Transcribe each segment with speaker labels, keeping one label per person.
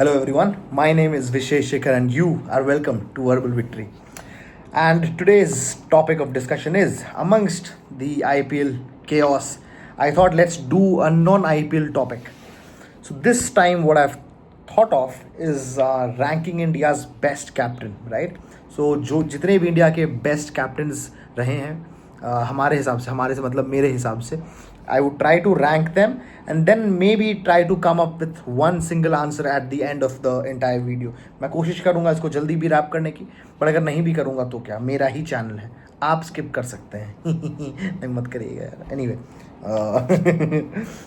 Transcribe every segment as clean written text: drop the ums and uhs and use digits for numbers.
Speaker 1: Hello everyone, my name is Vishesh Shekhar and you are welcome to Verbal Victory. And today's topic of discussion is amongst the IPL chaos, I thought let's do a non-IPL topic. So this time what I've thought of is ranking India's best captain, right? So जो जितने भी India के best captains रहे हैं हमारे हिसाब से, हमारे से मतलब मेरे हिसाब से, I would try to rank them and then maybe try to come up with one single answer at the end of the entire video. मैं कोशिश करूँगा इसको जल्दी भी रैप करने की, पर अगर नहीं भी करूँगा तो क्या, मेरा ही चैनल है, आप स्किप कर सकते हैं. नहीं मत करिएगा यार. Anyway,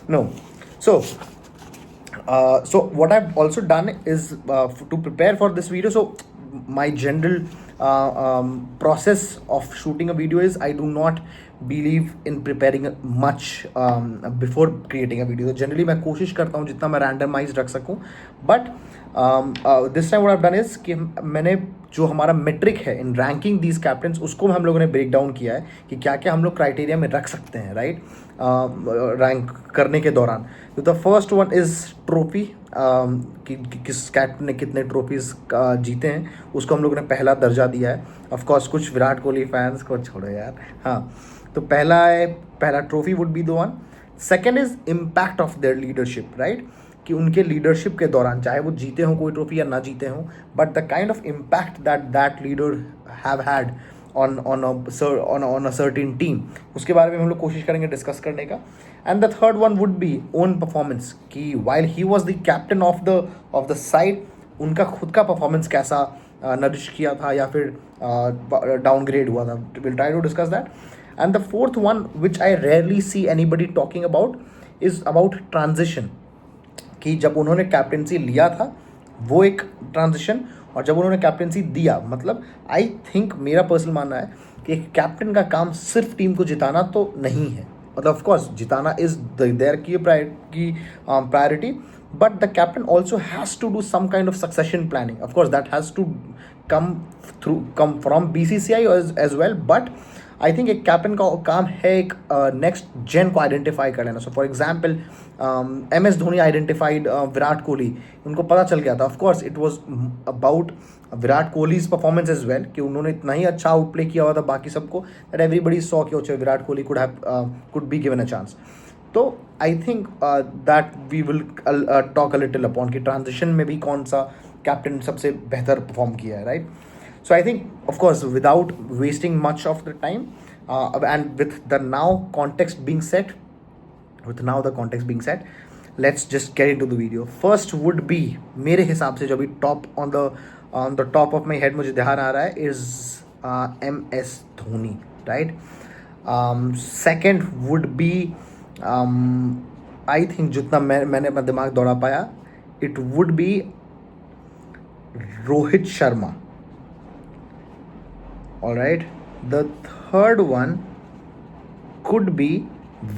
Speaker 1: no. So what I've also done is to prepare for this video. So my general process of shooting a video is I do not believe in preparing much before creating a video. So generally मैं कोशिश करता हूँ जितना मैं randomized रख सकूँ. But this time what I've done is कि मैंने जो हमारा मेट्रिक है इन रैंकिंग दीज कैप्टन्स उसको हम लोगों ने ब्रेक डाउन किया है कि क्या क्या हम लोग क्राइटेरिया में रख सकते हैं, राइट, रैंक करने के दौरान. तो the first one is trophy, कि किस कैप्टन ने कितने ट्रॉफीज़ जीते हैं उसको हम लोगों ने पहला दर्जा दिया है. ऑफकोर्स कुछ विराट कोहली फैंस को छोड़ो यार. हाँ, तो पहला trophy would be the one. Second is impact of their leadership, right, कि उनके लीडरशिप के दौरान चाहे वो जीते हों कोई ट्रॉफी या ना जीते हों, but the kind of impact that leader have had on a certain team, उसके बारे में हम लोग कोशिश करेंगे डिस्कस करने का. And the third one would be own performance, कि while he was the captain of the side, उनका खुद का परफॉर्मेंस कैसा नरिश किया था या फिर डाउनग्रेड हुआ था. Will try to discuss that. And the fourth one which I rarely see anybody talking about is about transition, कि जब उन्होंने कैप्टनसी लिया था वो एक ट्रांजिशन, और जब उन्होंने कैप्टनसी दिया, मतलब आई थिंक मेरा पर्सनल मानना है कि एक कैप्टन का काम सिर्फ टीम को जिताना तो नहीं है. मतलब ऑफ कोर्स जिताना इज देयर की priority, but the captain also has to do some kind of succession planning. Of course that has to come from BCCI as well, but I think एक captain का काम है एक next gen को identify कर लेना. So for example MS Dhoni identified Virat Kohli, उनको पता चल गया था. Of course it was about Virat Kohli's performance as well, कि उन्होंने इतना ही अच्छा आउट प्ले किया हुआ था बाकी सबको, दैट एवरीबडी सॉ कि अच्छा Virat Kohli could be given a chance. तो I think that we will talk a little upon कि ट्रांजिशन में भी कौन सा कैप्टन सबसे बेहतर परफॉर्म किया है, right. So I think, of course, without wasting much of the time, and with the context being set, let's just get into the video. First would be, मेरे हिसाब से जो भी top on the top of my head मुझे ध्यान आ रहा है is MS Dhoni, right? Second would be, I think जितना मैंने अपना दिमाग दौड़ा पाया, it would be Rohit Sharma. Alright, the third one could be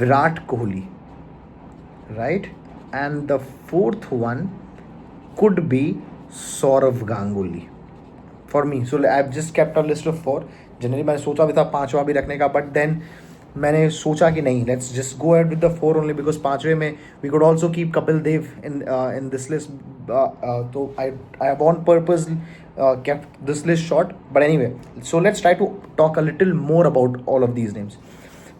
Speaker 1: Virat Kohli, right, and the fourth one could be Saurav Ganguly for me. So I've just kept a list of 4. Generally मैंने सोचा भी था 5वां भी रखने का, but then मैंने सोचा कि नहीं, let's just go ahead with the 4 only, because 5वें में we could also keep Kapil Dev in this list. So I have on purpose kept this list short, but anyway, so let's try to talk a little more about all of these names.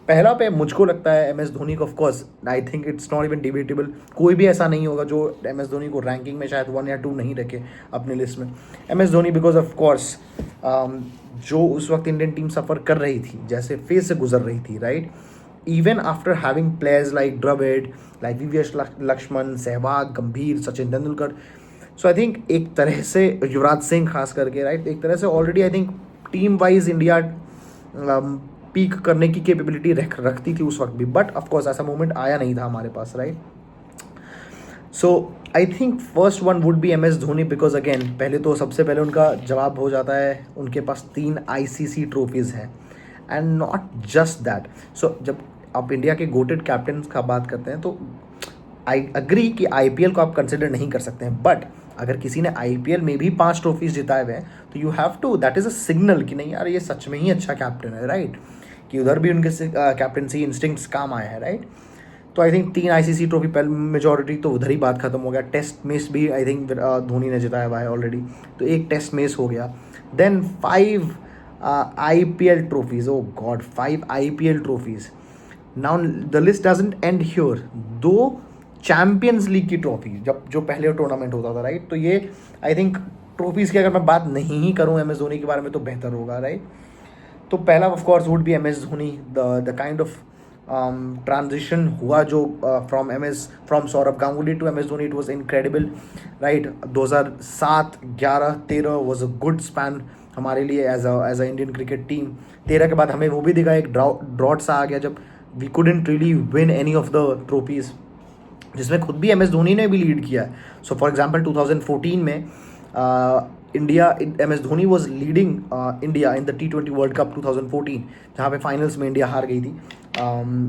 Speaker 1: पहला पे मुझको लगता है MS Dhoni को. Of course I think it's not even debatable, कोई भी ऐसा नहीं होगा जो MS धोनी को रैंकिंग में शायद 1 या 2 नहीं रखे अपने लिस्ट में. MS Dhoni because of course जो उस वक्त इंडियन टीम सफ़र कर रही थी, जैसे फेज से गुजर रही थी, right, even after having players like Dravid, like VVS Laxman, Sehwag, Gambhir, Sachin Tendulkar. So I think एक तरह से युवराज सिंह खास करके, राइट, एक तरह से already I think team wise India peak करने की कैपेबिलिटी रखती थी उस वक्त भी, बट ऑफकोर्स ऐसा मोमेंट आया नहीं था हमारे पास, right. So I think first one would be MS Dhoni, because again पहले तो सबसे पहले उनका जवाब हो जाता है, उनके पास 3 ICC ट्रॉफीज़ हैं, एंड नॉट जस्ट दैट. सो जब आप इंडिया के गोटेड कैप्टन का बात करते हैं तो आई अग्री कि IPL को आप कंसिडर नहीं कर सकते हैं, बट अगर किसी ने IPL में भी 5 ट्रॉफीज़ जिताए हुए हैं तो you have to, that is a signal कि नहीं यार ये सच में ही अच्छा कैप्टन है, राइट, कि उधर भी उनके कैप्टनसी इंस्टिंक्ट्स काम आए हैं, राइट. तो आई थिंक 3 आईसीसी ट्रॉफी पहले मेजोरिटी तो उधर ही बात खत्म हो गया. टेस्ट मैच भी आई थिंक धोनी ने जिताया हुआ है ऑलरेडी, तो एक टेस्ट मैच हो गया. Then 5 IPL trophies. Oh god, 5 IPL trophies. Now the list doesn't end here. 2 champions league की ट्रॉफी, जब जो पहले टूर्नामेंट होता था, राइट. तो ये आई थिंक ट्रॉफीज़ की अगर मैं बात नहीं ही करूँ MS धोनी के बारे में तो बेहतर होगा, राइट. तो पहला of course would be MS Dhoni. The kind of transition हुआ जो from Sourav Ganguly to MS Dhoni, it was incredible, right. 2007, 11, 13 was a good span हमारे लिए as a Indian cricket team. 13 के बाद हमें वो भी दिखा, एक ड्रॉट सा आ गया जब we couldn't really win any of the trophies, जिसमें खुद भी MS धोनी ने भी लीड किया है. सो फॉर एग्जाम्पल 2014 में India, MS Dhoni was leading India in the T20 world cup 2014, जहाँ पे फाइनल्स में इंडिया हार गई थी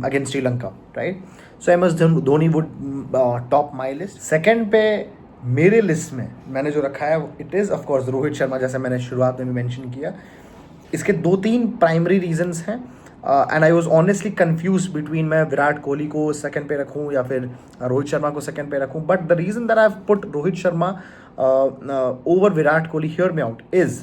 Speaker 1: against Sri Lanka, right. So MS Dhoni would top my list. Second पे मेरे लिस्ट में मैंने जो रखा है it is of course Rohit Sharma, जैसे मैंने शुरुआत में भी मैंशन किया. इसके 2-3 प्राइमरी रीजंस हैं and I was honestly confuse between मैं विराट कोहली को सेकंड पे रखूँ या फिर रोहित शर्मा को सेकंड पे रखूँ. But the reason that I have put Rohit Sharma over Virat Kohli hear me out is,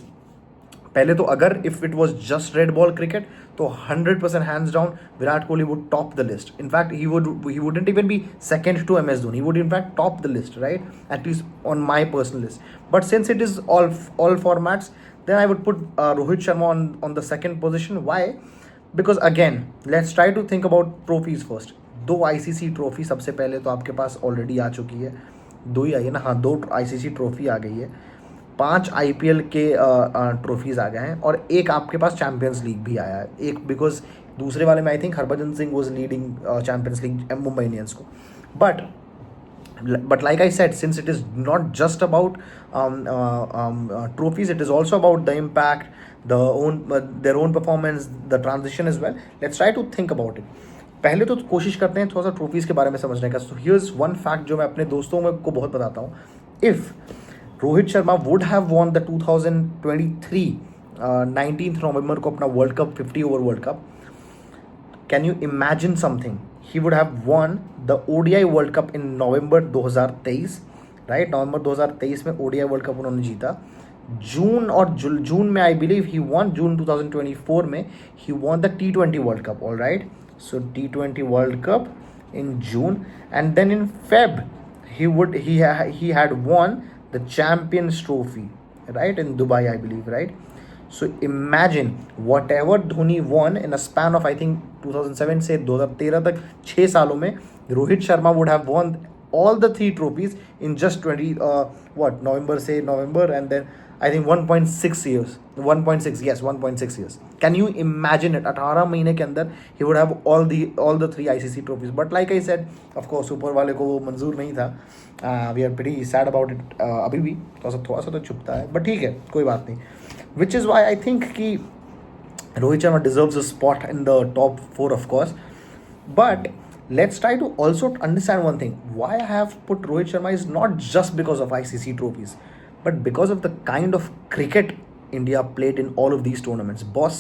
Speaker 1: पहले तो अगर if it was just red ball cricket तो 100% hands down Virat Kohli would top the list. In fact he wouldn't even be second to MS Dhoni, he would in fact top the list, right, at least on my personal list. But since it is all formats, then I would put Rohit Sharma on the second position. Why? Because again, let's try to think about trophies first. 2 ICC trophy सबसे पहले तो आपके पास already आ चुकी है. 2 ही आई है ना, हाँ 2 ICC trophy आ गई है. 5 IPL के ट्रॉफीज़ आ गए हैं और एक आपके पास चैम्पियंस लीग भी आया है. एक बिकॉज दूसरे वाले में I think Harbhajan Singh was leading champions league Mumbai Indians को. But like I said, since it is not just about trophies, it is also about the impact, their own performance, the transition as well. Let's try to think about it. पहले तो कोशिश करते हैं थोड़ा सा trophies के बारे में समझने का. So here's one fact जो मैं अपने दोस्तों में को बहुत बताता हूँ. If Rohit Sharma would have won the 2023 19th नवंबर को अपना world cup 50 over world cup, can you imagine something, he would have won the ODI world cup in November 2023, right. नवंबर 2023 में ODI वर्ल्ड कप उन्होंने जीता. जून में आई बिलीव ही वॉन, जून 2024 में he won the T20 world cup, all right. So T20 world cup in June and then in Feb he had won the Champions Trophy, right, in Dubai, I believe, right. So imagine whatever Dhoni won in a span of I think 2007 से 2013 तक 6 सालों में Rohit Sharma would have won all the 3 trophies in just November से November, and then I think 1.6 years, 1.6 years. Can you imagine it? 18 महीने के अंदर he would have all the 3 ICC trophies. But like I said, of course ऊपर वाले को वो मंजूर नहीं था. We are pretty sad about it. अभी भी थोड़ा सा तो चुपता है, but ठीक है, कोई बात नहीं. Which is why I think कि Rohit Sharma deserves a spot in the top 4 of course. But let's try to also understand one thing. Why I have put Rohit Sharma is not just because of ICC trophies, but because of the kind of cricket India played in all of these tournaments. Boss,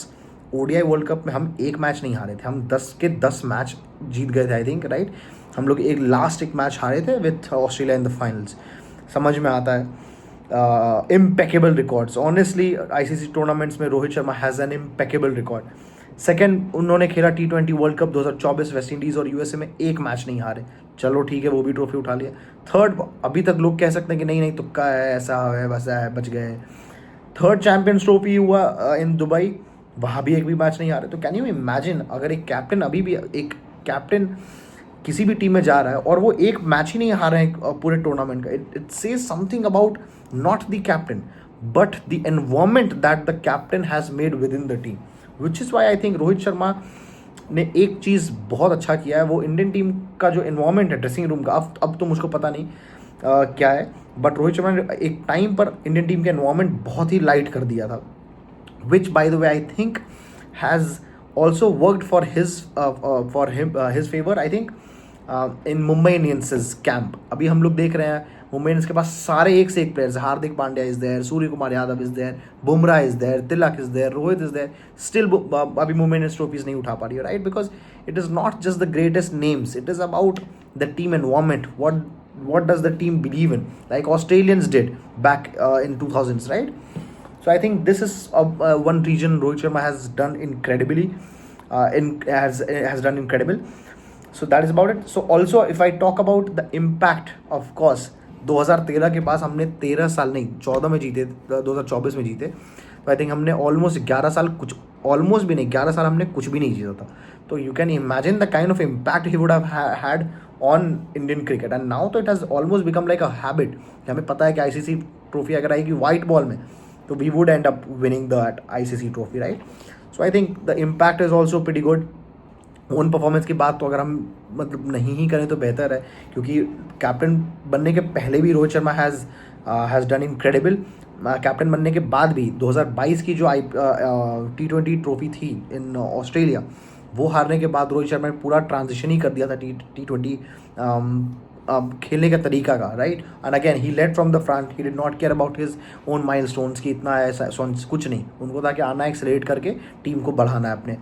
Speaker 1: ODI world cup में हम एक match नहीं हारे थे, हम 10 के 10 match जीत गए थे आई थिंक, राइट. हम लोग एक मैच हारे थे with Australia in the finals. समझ में आता है. Impeccable records. Honestly ICC tournaments में Rohit Sharma has an impeccable record. Second, उन्होंने खेला T20 world cup 2024 West Indies और USA में, एक मैच नहीं हारे. चलो ठीक है, वो भी ट्रॉफी उठा लिया. थर्ड, अभी तक लोग कह सकते हैं कि नहीं तुक्का है, ऐसा है, वैसा है, बच गए. थर्ड चैम्पियंस ट्रॉफी हुआ इन दुबई, वहाँ भी एक भी मैच नहीं हारे. तो कैन यू इमेजिन अगर एक कैप्टन, अभी भी एक कैप्टन किसी भी टीम में जा रहा है और वो एक मैच ही नहीं हारे हैं पूरे टूर्नामेंट का. It says something about not the captain but the environment that the captain has made with in the team. Which is why I think Rohit Sharma ने एक चीज़ बहुत अच्छा किया है, वो इंडियन टीम का जो एनवायरमेंट है ड्रेसिंग रूम का, अब तो मुझको पता नहीं क्या है, बट रोहित शर्मा ने एक टाइम पर इंडियन टीम का एनवायरमेंट बहुत ही लाइट कर दिया था. विच by the way I think has also worked for his favour I think in Mumbai Indians camp. अभी हम लोग देख रहे हैं वुमेन्स के पास सारे एक से एक players, Hardik Pandya is there, Suryakumar Yadav is there, Bumrah is there, Tilak is there, Rohit is there, still अभी वुमेन्स ट्रॉफीज नहीं उठा पा रही है, right? Because it is not just the greatest names, it is about the team environment. What does the team believe in, like Australians did back in 2000s, right? So I think this is one region Rohit Sharma has done incredibly, has done incredible. So that is about it. So also if I talk about the impact, of course 2013 के पास हमने 13 साल नहीं 14 में जीते, 2024 में जीते, तो I think हमने ऑलमोस्ट 11 साल कुछ, ऑलमोस्ट भी नहीं 11 साल हमने कुछ भी नहीं जीता था. तो you can imagine the kind of impact he would have had on Indian cricket. And now तो it has almost become like a habit. हमें पता है कि आईसीसी ट्रॉफी अगर आएगी वाइट बॉल में तो we would end up winning that ICC trophy, right? So I think the impact is also pretty good. Own performance की बात तो अगर हम मतलब नहीं ही करें तो बेहतर है, क्योंकि कैप्टन बनने के पहले भी Rohit Sharma has done incredible. Captain बनने के बाद भी 2022 की जो T20 ट्रॉफी थी इन ऑस्ट्रेलिया, वो हारने के बाद रोहित शर्मा ने पूरा ट्रांजिशन ही कर दिया था T20 खेलने का तरीका का, right? And again he led from the front, he did not care about his own milestones की, इतना ऐसा कुछ नहीं, उनको था कि आना एक्सेलरेट करके टीम को बढ़ाना है अपने,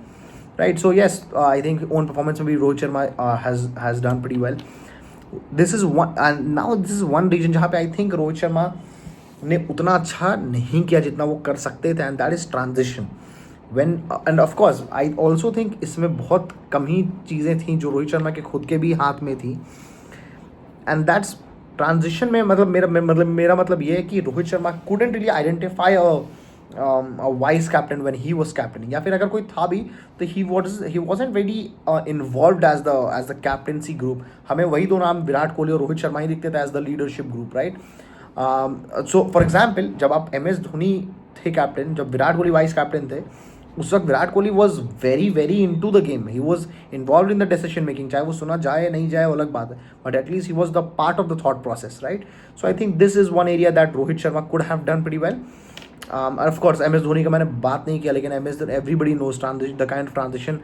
Speaker 1: right? So yes, I think own performance में भी Rohit Sharma has done pretty well. This is one, and now this is one reason जहाँ पे आई थिंक रोहित शर्मा ने उतना अच्छा नहीं किया जितना वो कर सकते थे, and that is transition. When and of course I also think इसमें बहुत कम ही चीज़ें थी जो रोहित शर्मा के खुद के भी हाथ में थी, एंड दैट्स ट्रांजिशन में मेरा मतलब ये है कि Rohit Sharma couldn't really identify a wise captain when he was captaining, या फिर अगर कोई था भी तो he wasn't really involved as the captaincy group. हमें वही दो नाम विराट कोहली और रोहित शर्मा ही दिखते थे as the leadership group, right? So for example जब आप MS धोनी थे कैप्टन, जब विराट कोहली वाइस कैप्टन थे, उस वक्त Virat Kohli was very very into the game. He was involve in the decision making, चाहे वो सुना जाए नहीं जाए वो अलग बात है, but at least he was the part of the thought process, right? So I think this is one area that Rohit Sharma could have done pretty well. Of course MS Dhoni का मैंने बात नहीं किया, लेकिन everybody knows the kind of transition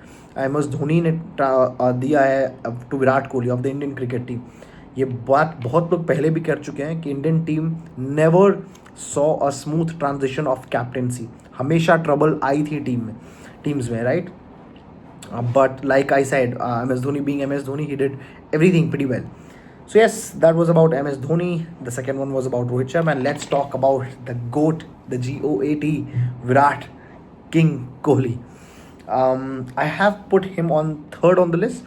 Speaker 1: MS Dhoni ने दिया है to Virat Kohli of the Indian cricket team. ये बात बहुत लोग पहले भी कर चुके हैं कि Indian team never saw a smooth transition of captaincy. हमेशा ट्रबल आई थी टीम्स में, right? But like I said, MS Dhoni being MS Dhoni, he did everything pretty well. So yes, that was about MS Dhoni. The second one was about Rohit Sharma, and let's talk about the GOAT, the GOAT, Virat King Kohli. I have put him on third on the list.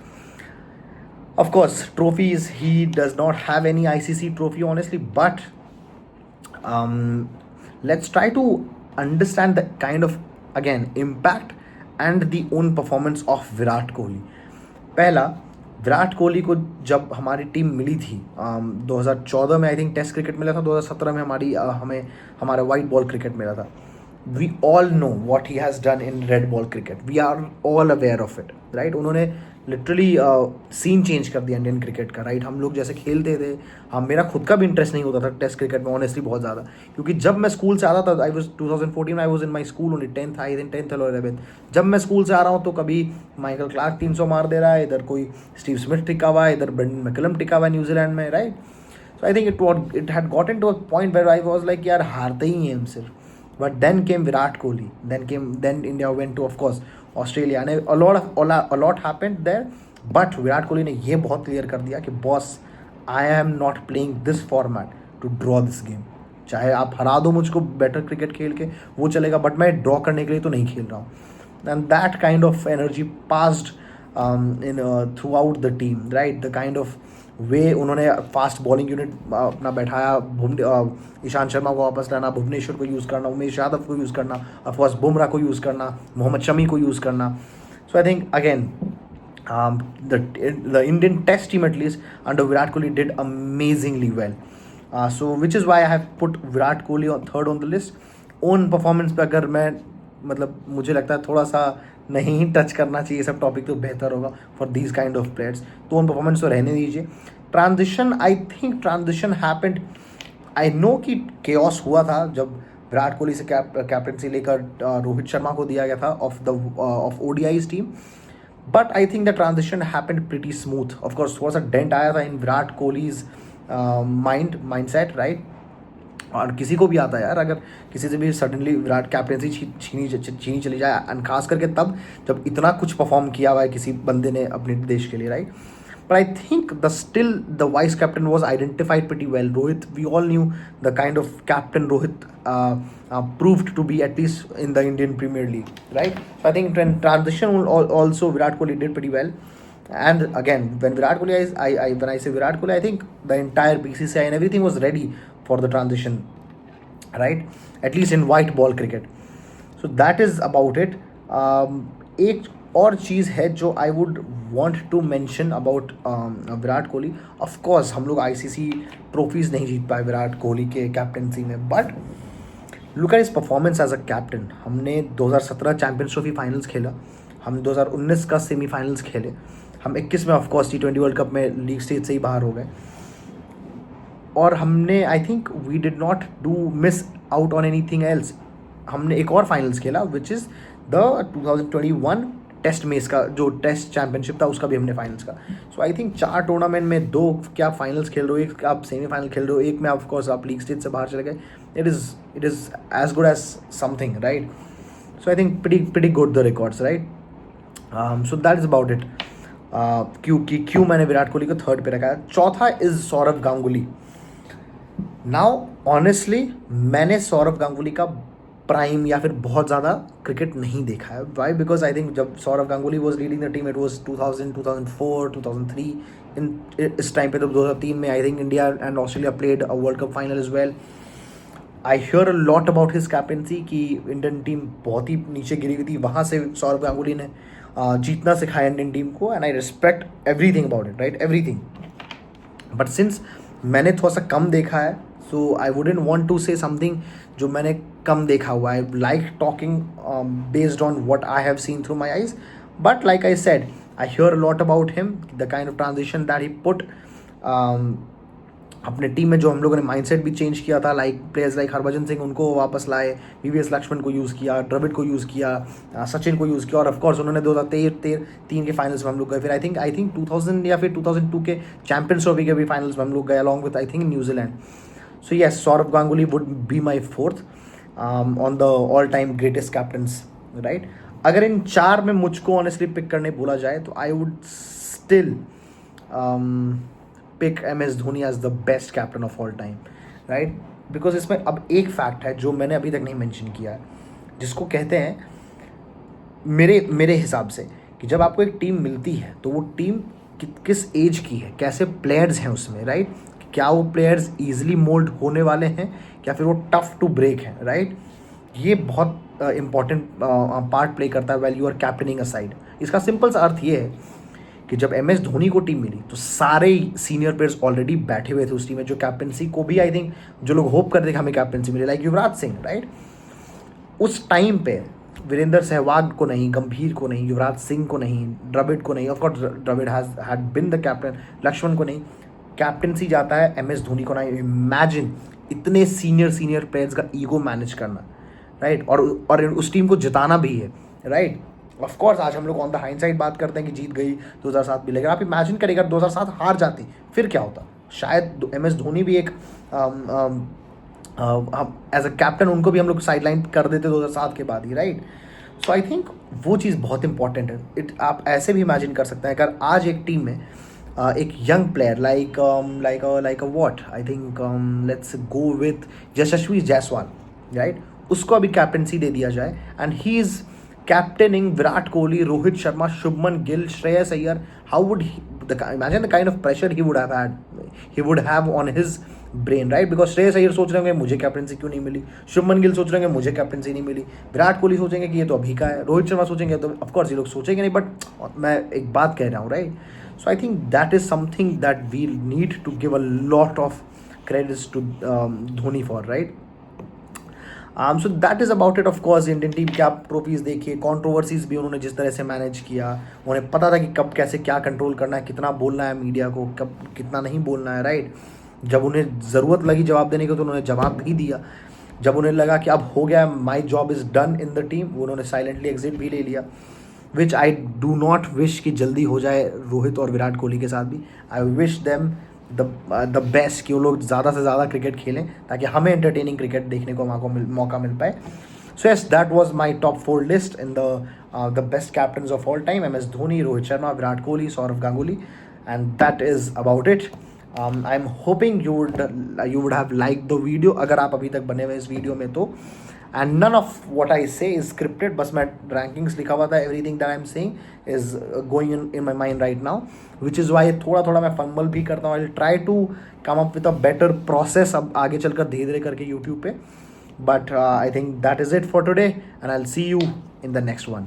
Speaker 1: Of course, trophies, he does not have any ICC trophy honestly, but let's try to understand the kind of, again, impact and the own performance of Virat Kohli. पहला, विराट कोहली को जब हमारी team मिली थी 2014 में I think test cricket मिला था, 2017 में हमारा वाइट बॉल क्रिकेट मिला था. We all know what he has done in red ball cricket, we are all aware of it, right? उन्होंने लिटरली सीन चेंज कर दिया इंडियन क्रिकेट का, राइट? हम लोग जैसे खेलते थे, मेरा खुद का भी इंटरेस्ट नहीं होता था टेस्ट क्रिकेट में ऑनेस्टली बहुत ज़्यादा, क्योंकि जब मैं स्कूल से आता था, I was 2014 I was in my school only 10th, I think 10th और 11th. जब मैं स्कूल से आ रहा हूँ तो कभी माइकल क्लार्क 300 मार दे रहा है, इधर कोई स्टीव स्मिथ टिका हुआ है, इधर ब्रेंडन मैकलम टिका हुआ है न्यूजीलैंड में, right? So I think it had gotten to a point where I was like यार हारते ही हैं हम सिर्फ. But then came Virat Kohli. Then India went to, of course, Australia, and a lot happened there. But Virat Kohli ने ये बहुत clear कर दिया कि boss, I am not playing this format to draw this game. चाहे आप हरा दो मुझको बेटर क्रिकेट खेल के, वो चलेगा, बट मैं ड्रॉ करने के लिए तो नहीं खेल रहा हूँ. And that kind of energy passed in throughout the team, right? The kind of वे उन्होंने फास्ट बॉलिंग यूनिट अपना बैठाया, ईशांत शर्मा को वापस लाना, भुवनेश्वर को यूज़ करना, उमेश यादव को यूज़ करना, ऑफकोर्स बुमराह को यूज़ करना, मोहम्मद शमी को यूज़ करना. So I think again the Indian test team at least under Virat Kohli did amazingly well. So which is why I have put Virat Kohli on third on the list. Own performance पे अगर मैं मतलब मुझे लगता है थोड़ा सा नहीं टच करना चाहिए सब टॉपिक तो बेहतर होगा for these kind of players. तो ओन परफॉर्मेंस तो रहने दीजिए. Transition, I think transition happened. I know कि केओस हुआ था जब विराट कोहली से कैप्टनसी लेकर रोहित शर्मा को दिया गया था of ODI's team. But I think the transition happened pretty smooth. Of course, थोड़ा सा डेंट आया था in Virat Kohli's mindset, right. और किसी को भी आता है यार, अगर किसी से भी सडनली विराट कैप्टनसी छीनी चली जाए, एंड खास करके तब जब इतना कुछ परफॉर्म किया हुआ है किसी बंदे ने अपने देश के लिए, right. But I think the vice captain was identified pretty well. Rohit, we all knew the kind of captain Rohit proved to be, at least in the Indian Premier League, right? So I think in transition also Virat Kohli did pretty well. And again, when Virat Kohli when I say Virat Kohli, I think the entire BCCI and everything was ready for the transition, right? At least in white ball cricket. So that is about it. एक और चीज़ है जो I would want to mention about Virat Kohli. Of course हम लोग ICC trophies नहीं जीत पाए विराट कोहली के कैप्टनसी में, but look at his performance as a captain. हमने 2017 चैम्पियंस ट्रॉफी फाइनल्स खेला, हम 2019 का सेमीफाइनल्स खेले, हम 21 में ऑफकोर्स T20 वर्ल्ड कप में लीग स्टेज से ही बाहर हो गए, और हमने I think we did not do miss out on anything else. हमने एक और फाइनल्स खेला which is the 2021 test match का, जो टेस्ट चैंपियनशिप था उसका भी हमने फाइनल्स का। सो आई थिंक 4 टूर्नामेंट में 2 क्या आप फाइनल्स खेल रहे हो, एक आप सेमीफाइनल खेल रहे हो, एक में ऑफ कोर्स आप लीग स्टेज से बाहर चले गए। It is as good as something, right. So I think pretty good the records, right. So that is about it. क्यों मैंने विराट कोहली को थर्ड पे रखा है। चौथा is Sourav Ganguly. Now honestly मैंने सौरव गांगुली का प्राइम या फिर बहुत ज़्यादा क्रिकेट नहीं देखा है। वाई? बिकॉज आई थिंक जब Sourav Ganguly was leading the team, it was 2000, 2004, 2003। इस टाइम पे तो 2003 में I think India and Australia played a world cup final as well. I hear a lot about his captaincy कि Indian team बहुत ही नीचे गिरी हुई थी, वहाँ से सौरव गांगुली ने जीतना सिखाया इंडियन टीम को, and I respect everything about it, right, everything. But since मैंने थोड़ा सा कम देखा है, so I wouldn't want to say something जो मैंने कम देखा हुआ है। Like talking based on what I have seen through my eyes, but like I said I hear lot about him, the kind of transition that he put अपने team में, जो हम लोगों ने माइंडसेट भी चेंज किया था, like players like Harbhajan Singh उनको वापस लाए, VVS लक्ष्मण को यूज़ किया, द्रविड को यूज़ किया, सचिन को यूज़ किया, और ऑफकोर्स उन्होंने 2013 के फाइनल्स में हम लोग गए। फिर आई थिंक 2000 या फिर 2002 के चैंपियंस ट्रॉफी के भी फाइनल्स में हम लोग गए along with I think New Zealand. So yes, Sourav Ganguly would be my fourth on the all time greatest captains, right. अगर इन 4 में मुझको ऑनेस्टली पिक करने बोला जाए तो I would still pick MS Dhoni as the best captain of all time, right. Because इसमें अब एक फैक्ट है जो मैंने अभी तक नहीं मेंशन किया है, जिसको कहते हैं मेरे हिसाब से कि जब आपको एक टीम मिलती है तो वो टीम किस एज की है, कैसे प्लेयर्स हैं उसमें, राइट। क्या वो प्लेयर्स ईजिली मोल्ड होने वाले हैं या फिर वो टफ टू ब्रेक हैं, राइट। ये बहुत इंपॉर्टेंट पार्ट प्ले करता है while you are captaining a side. इसका सिंपल सा अर्थ ये है कि जब MS धोनी को टीम मिली तो सारे सीनियर प्लेयर्स ऑलरेडी बैठे हुए थे उस टीम में, जो कैप्टनसी को भी आई थिंक जो लोग होप करते थे हमें कैप्टनसी मिले, लाइक युवराज सिंह, राइट। उस टाइम पे वीरेंद्र सहवाग को नहीं, गंभीर को नहीं, युवराज सिंह को नहीं, द्रविड को नहीं, of course Dravid had been the captain, Laxman को नहीं, कैप्टनसी जाता है MS धोनी को नहीं। इमेजिन इतने सीनियर प्लेयर्स का ईगो मैनेज करना, राइट, और उस टीम को जिताना भी है, राइट। ऑफ कोर्स आज हम लोग ऑन द हाइंडसाइड बात करते हैं कि जीत गई 2007 में, लेकिन आप इमेजिन करिएगा 2007 हार जाती फिर क्या होता। शायद MS धोनी भी एक एज अ कैप्टन उनको भी हम लोग साइडलाइन कर देते 2007 के बाद ही, राइट। सो आई थिंक वो चीज़ बहुत इंपॉर्टेंट है। आप ऐसे भी इमेजिन कर सकते हैं, अगर आज एक टीम में एक young player like what I think let's go with Yashasvi Jaiswal, right, उसको अभी कैप्टनसी दे दिया जाए and he is captaining Virat Kohli, Rohit Sharma, Shubman Gill, Shreyas Iyer. How would imagine the kind of pressure he would have on his brain, right? Because Shreyas Iyer सोच रहे होंगे मुझे captaincy क्यों नहीं मिली, शुभमन गिल सोच रहे होंगे मुझे कैप्टनसी नहीं मिली, विराट कोहली सोचेंगे कि ये तो अभी का है, रोहित शर्मा सोचेंगे तो ऑफकोर्स ये लोग सोचेंगे नहीं, बट मैं एक बात कह रहा हूँ, right. So I think that is something that we need to give a lot of credits to Dhoni for, right. So that is about it. Of course Indian team के आप ट्रॉफीज़ देखिए, कॉन्ट्रोवर्सीज़ भी उन्होंने जिस तरह से मैनेज किया, उन्हें पता था कि कब कैसे क्या कंट्रोल करना है, कितना बोलना है मीडिया को, कब कितना नहीं बोलना है, राइट। जब उन्हें ज़रूरत लगी जवाब देने की तो उन्होंने जवाब भी दिया, जब उन्हें लगा कि अब हो गया my job is done in the team, उन्होंने साइलेंटली एग्जिट भी ले लिया, विच आई डू नॉट विश कि जल्दी हो जाए रोहित और विराट कोहली के साथ भी। I wish them the best, कि वो लोग ज़्यादा से ज़्यादा क्रिकेट खेलें ताकि हमें एंटरटेनिंग क्रिकेट देखने को मौका मिल पाए. So yes, that was my top 4 list in the best captains of all time: MS Dhoni, Rohit Sharma, Virat Kohli, Saurav Ganguly, and that is about it. I'm hoping you would have liked the video. अगर आप अभी तक बने हुए इस video में तो, and none of what I say is scripted. बस मैं rankings लिखा हुआ था. Everything that I'm saying is going in my mind right now, which is why थोड़ा मैं fumble भी करता हूँ. I'll try to come up with a better process अब आगे चलकर धीरे धीरे करके YouTube पे. But I think that is it for today, and I'll see you in the next one.